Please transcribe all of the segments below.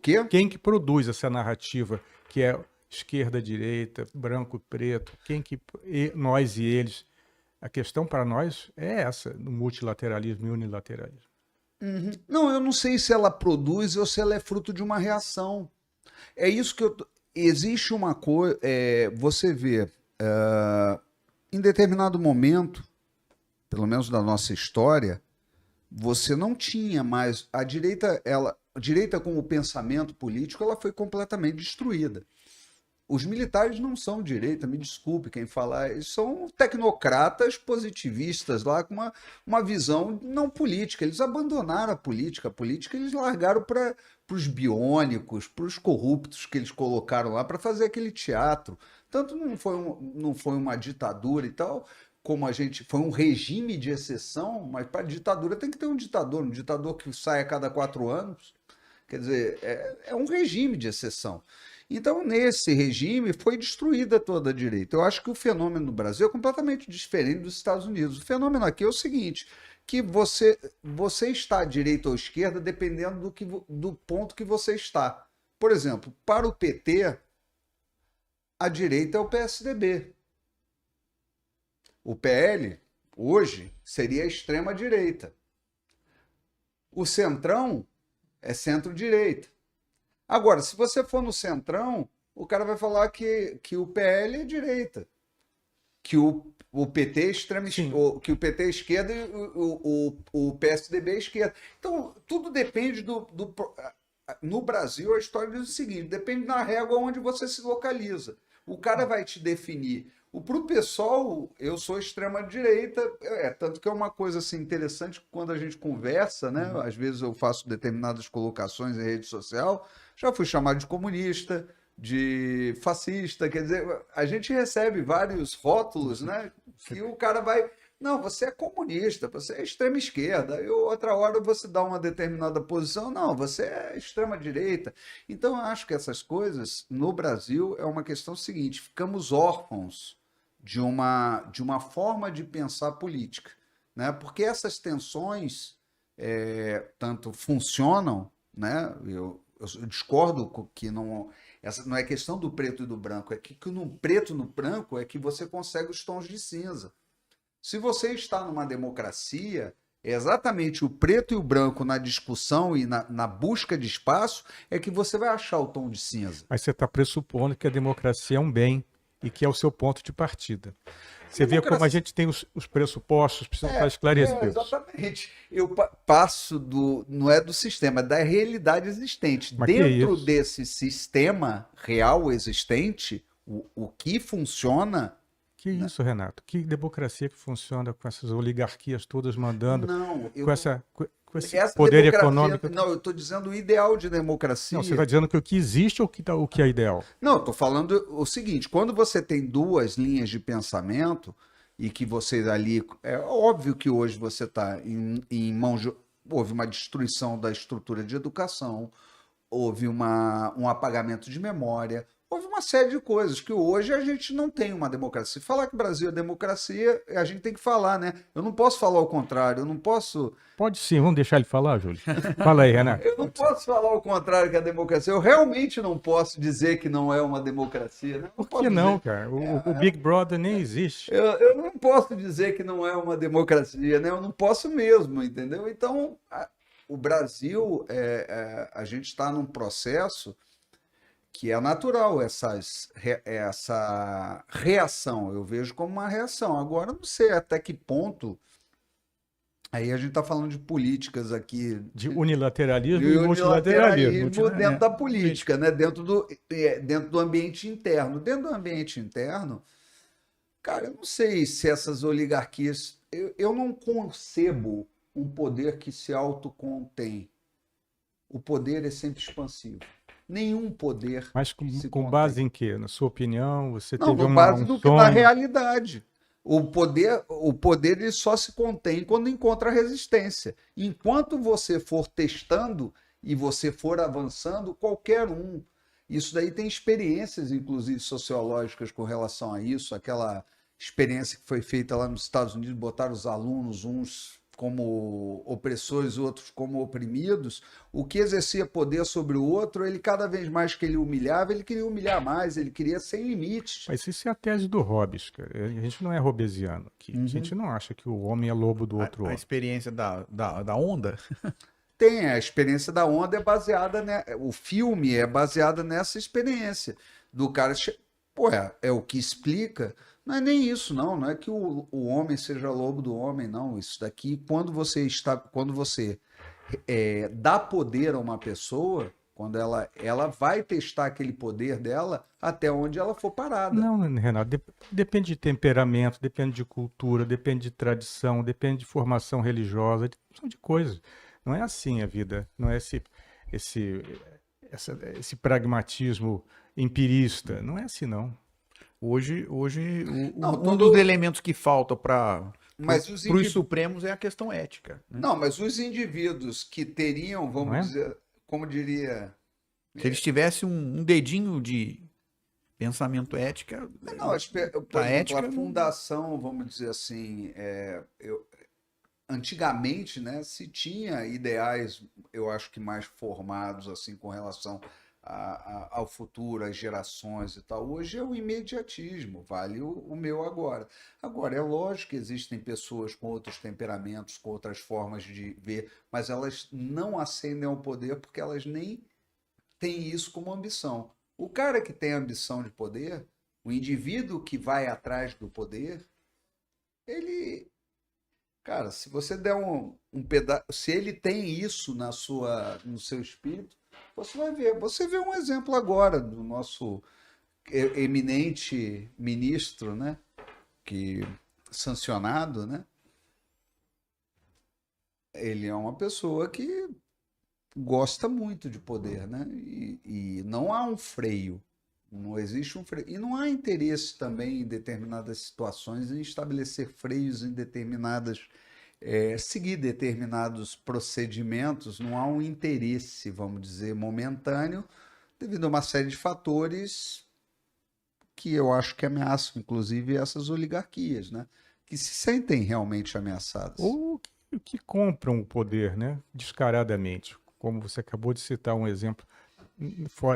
Quê? Quem que produz essa narrativa que é esquerda, direita, branco, preto? Nós e eles? A questão para nós é essa, no multilateralismo e unilateralismo. Uhum. Não, eu não sei se ela produz ou se ela é fruto de uma reação. É isso que existe uma coisa. Você vê, em determinado momento, pelo menos da nossa história, você não tinha mais. A direita como pensamento político, ela foi completamente destruída. Os militares não são direita, me desculpe quem falar, eles são tecnocratas positivistas lá com uma visão não política. Eles abandonaram a política eles largaram para os biônicos, para os corruptos que eles colocaram lá para fazer aquele teatro. Tanto não foi uma ditadura e tal, como a gente. Foi um regime de exceção, mas para ditadura tem que ter um ditador que sai a cada 4 anos. Quer dizer, é um regime de exceção. Então, nesse regime, foi destruída toda a direita. Eu acho que o fenômeno no Brasil é completamente diferente dos Estados Unidos. O fenômeno aqui é o seguinte, que você está à direita ou à esquerda dependendo do ponto que você está. Por exemplo, para o PT, a direita é o PSDB. O PL, hoje, seria a extrema-direita. O Centrão é centro-direita. Agora, se você for no Centrão, o cara vai falar que o PL é direita, que o PT é que o PT é esquerda e o PSDB é esquerda. Então, tudo depende no Brasil, a história diz o seguinte, depende da régua onde você se localiza. O cara vai te definir. Para o pessoal, eu sou extrema-direita, tanto que é uma coisa assim, interessante quando a gente conversa, né? Às vezes eu faço determinadas colocações em rede social, já fui chamado de comunista, de fascista, quer dizer, a gente recebe vários rótulos, né? Que o cara vai. Não, você é comunista, você é extrema-esquerda, e outra hora você dá uma determinada posição, não, você é extrema-direita. Então, eu acho que essas coisas, no Brasil, é uma questão seguinte: ficamos órfãos de uma forma de pensar política, né? Porque essas tensões tanto funcionam, né? Eu discordo que não, essa não é questão do preto e do branco, é que no preto e no branco é que você consegue os tons de cinza. Se você está numa democracia, é exatamente o preto e o branco na discussão e na busca de espaço é que você vai achar o tom de cinza. Mas você está pressupondo que a democracia é um bem e que é o seu ponto de partida. Você vê como a gente tem os pressupostos, precisam estar esclarecidos. Exatamente. Eu passo não é do sistema, é da realidade existente. Mas dentro desse sistema real existente, o que funciona. Que isso, Renato? Que democracia que funciona com essas oligarquias todas mandando, Não, com esse poder econômico? Não, eu estou dizendo o ideal de democracia. Não, você está dizendo que o que existe ou o que é ideal? Não, eu estou falando o seguinte: quando você tem duas linhas de pensamento e que você ali. É óbvio que hoje você está em mãos de. Houve uma destruição da estrutura de educação, houve um apagamento de memória. Houve uma série de coisas que hoje a gente não tem uma democracia. Falar que o Brasil é democracia, a gente tem que falar, né? Eu não posso falar o contrário, eu não posso. Pode sim, vamos deixar ele falar, Júlio. Fala aí, Renato. Eu não posso falar o contrário que a democracia. Eu realmente não posso dizer que não é uma democracia, né? Por que não, cara? O Big Brother nem existe. Eu não posso dizer que não é uma democracia, né? Eu não posso mesmo, entendeu? Então, o Brasil, a gente está num processo que é natural essa reação, eu vejo como uma reação. Agora, não sei até que ponto, aí a gente está falando de políticas aqui. De unilateralismo e multilateralismo. Dentro da política, né? Dentro do ambiente interno. Dentro do ambiente interno, cara, eu não sei se essas oligarquias... Eu não concebo um poder que se autocontém. O poder é sempre expansivo. Nenhum poder. Mas com base em quê? Na sua opinião, você teve com base no que sonho? na realidade. O poder ele só se contém quando encontra resistência. Enquanto você for testando e você for avançando, qualquer um. Isso daí tem experiências, inclusive sociológicas, com relação a isso. Aquela experiência que foi feita lá nos Estados Unidos, botaram os alunos uns como opressores, outros como oprimidos, o que exercia poder sobre o outro, ele cada vez mais que ele humilhava, ele queria humilhar mais, ele queria sem limites. Mas isso é a tese do Hobbes, cara. A gente não é hobbesiano aqui. A gente não acha que o homem é lobo do outro A homem. experiência da onda. Tem, a experiência da onda é baseada, né? O filme é baseado nessa experiência do cara. Pô, é o que explica. Não é nem isso, não. Não é que o homem seja lobo do homem, não. Isso daqui, quando você dá poder a uma pessoa, quando ela vai testar aquele poder dela até onde ela for parada. Não, Renato, depende de temperamento, depende de cultura, depende de tradição, depende de formação religiosa, de coisas. Não é assim a vida, não é esse pragmatismo empirista, não é assim não. Hoje Não, um dos elementos que falta para Mas os supremos é a questão ética. Né? Não, mas os indivíduos que teriam, Não vamos é? dizer, como diria. Se eles tivessem um dedinho de pensamento ética, Não, por exemplo, ética a não- fundação, vamos dizer assim, antigamente, né, se tinha ideais, eu acho que mais formados assim com relação ao futuro, às gerações e tal. Hoje é o imediatismo, vale o meu agora. Agora, é lógico que existem pessoas com outros temperamentos, com outras formas de ver, mas elas não ascendem ao poder porque elas nem têm isso como ambição. O cara que tem ambição de poder, o indivíduo que vai atrás do poder, ele, cara, se você der um pedaço, se ele tem isso no seu espírito, você vai ver. Você vê um exemplo agora do nosso eminente ministro, né, que sancionado, né? Ele é uma pessoa que gosta muito de poder, né? E não há um freio. Não existe um freio. E não há interesse também em determinadas situações em estabelecer freios em seguir determinados procedimentos. Não há um interesse, vamos dizer, momentâneo, devido a uma série de fatores que eu acho que ameaçam, inclusive, essas oligarquias, né? Que se sentem realmente ameaçadas. Ou que compram o poder, né? Descaradamente. Como você acabou de citar um exemplo,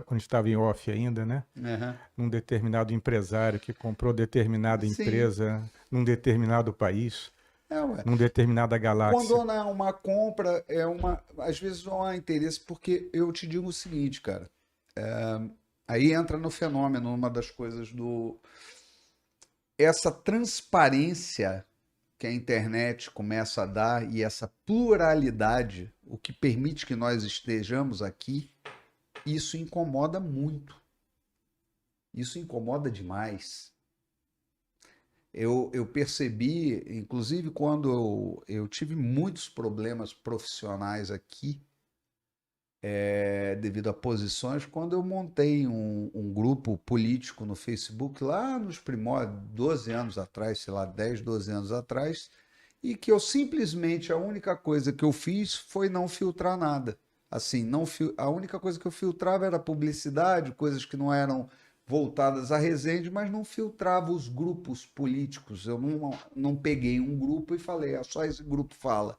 quando estava em off ainda, né? Uhum. Num determinado empresário que comprou determinada Sim. empresa num determinado país, Ué. num determinada galáxia. Quando não é uma compra, às vezes não há interesse, porque eu te digo o seguinte, cara. Aí entra no fenômeno, uma das coisas essa transparência que a internet começa a dar e essa pluralidade, o que permite que nós estejamos aqui, isso incomoda muito. Isso incomoda demais. Eu percebi, inclusive quando eu tive muitos problemas profissionais aqui, devido a posições, quando eu montei um grupo político no Facebook, lá nos primórdios, 12 anos atrás, sei lá, 10, 12 anos atrás, e que eu simplesmente, a única coisa que eu fiz foi não filtrar nada. Assim, a única coisa que eu filtrava era publicidade, coisas que não eram voltadas à Resende, mas não filtrava os grupos políticos. Eu não peguei um grupo e falei, só esse grupo fala.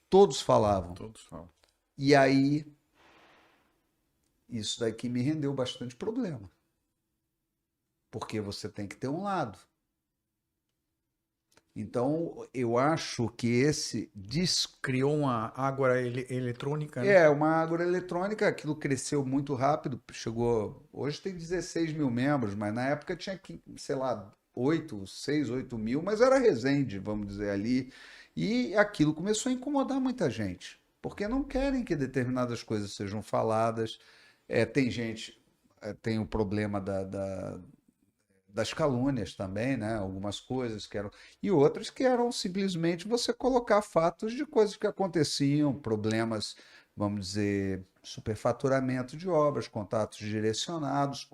Todos falavam. Todos falam. E aí, isso daqui me rendeu bastante problema. Porque você tem que ter um lado. Então, eu acho que Criou uma ágora eletrônica, né? uma agroeletrônica, aquilo cresceu muito rápido, hoje tem 16 mil membros, mas na época tinha, sei lá, 6, 8 mil, mas era Resende, vamos dizer ali, e aquilo começou a incomodar muita gente, porque não querem que determinadas coisas sejam faladas. Tem gente, tem o problema das calúnias também, né? Algumas coisas que eram. E outras que eram simplesmente você colocar fatos de coisas que aconteciam, problemas, vamos dizer, superfaturamento de obras, contatos direcionados,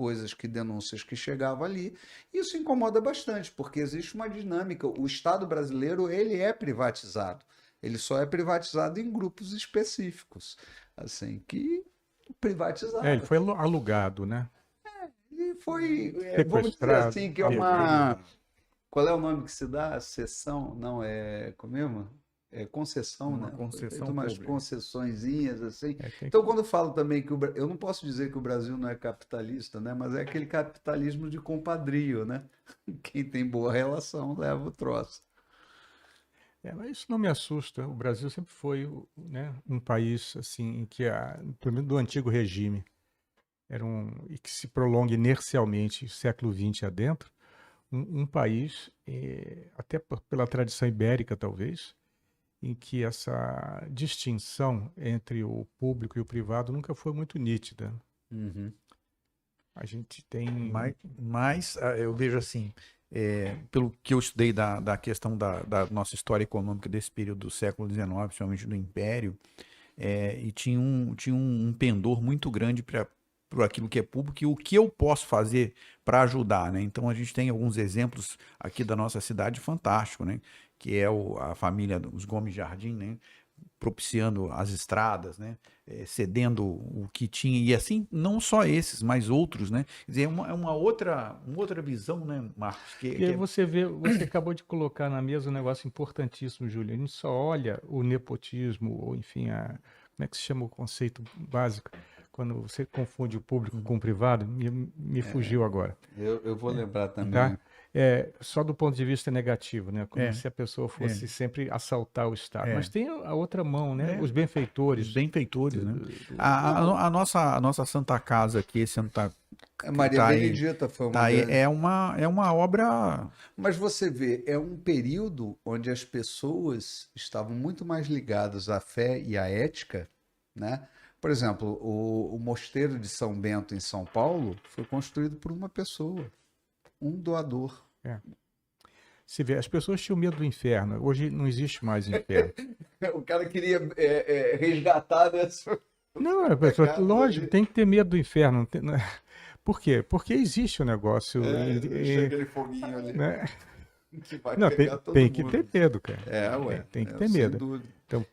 denúncias que chegavam ali. Isso incomoda bastante, porque existe uma dinâmica. O Estado brasileiro, ele é privatizado. Ele só é privatizado em grupos específicos, assim, privatizaram. Ele foi alugado, né? E foi, vamos dizer Sequestrado. assim, que é uma... Qual é o nome que se dá? Cessão? Não, como mesmo? concessão, Uma né? concessão Feito umas pública. concessõezinhas assim. Tem Então, quando eu falo também que eu não posso dizer que o Brasil não é capitalista, né? Mas é aquele capitalismo de compadrio, né? Quem tem boa relação leva o troço. Mas isso não me assusta. O Brasil sempre foi, né, um país assim em que, pelo menos do antigo regime, e que se prolonga inercialmente século XX adentro, um país, até pela tradição ibérica talvez, em que essa distinção entre o público e o privado nunca foi muito nítida. Uhum. A gente tem... Mas eu vejo assim, pelo que eu estudei da questão da nossa história econômica desse período do século XIX, principalmente do Império, e tinha um pendor muito grande por aquilo que é público e o que eu posso fazer para ajudar, né? Então a gente tem alguns exemplos aqui da nossa cidade fantástico, né? Que é a família dos Gomes Jardim, né? Propiciando as estradas, né? Cedendo o que tinha, e assim, não só esses, mas outros, né? Quer dizer, é uma outra visão, né, Marcos? E aí você acabou de colocar na mesa um negócio importantíssimo, Júlio. A gente só olha o nepotismo, ou enfim, como é que se chama o conceito básico? Quando você confunde o público com o privado, me fugiu agora. Eu vou lembrar também. Tá? Só do ponto de vista negativo, né? Como se a pessoa fosse sempre assaltar o Estado. Mas tem a outra mão, né? Os benfeitores. Os benfeitores, né? A nossa Santa Casa aqui, Maria tá aí, Benedita foi uma tá aí, grande... é uma obra. Mas você vê, é um período onde as pessoas estavam muito mais ligadas à fé e à ética, né? Por exemplo, o Mosteiro de São Bento, em São Paulo, foi construído por uma pessoa, um doador. Se vê, as pessoas tinham medo do inferno. Hoje não existe mais inferno. O cara queria resgatar dessa... Não, lógico, tem que ter medo do inferno. Por quê? Porque existe o negócio. Chega aquele foguinho ali. Né? Que vai Não, pegar todo tem que mundo. ter medo, cara. Ué. Tem que ter sem medo. dúvida. Então,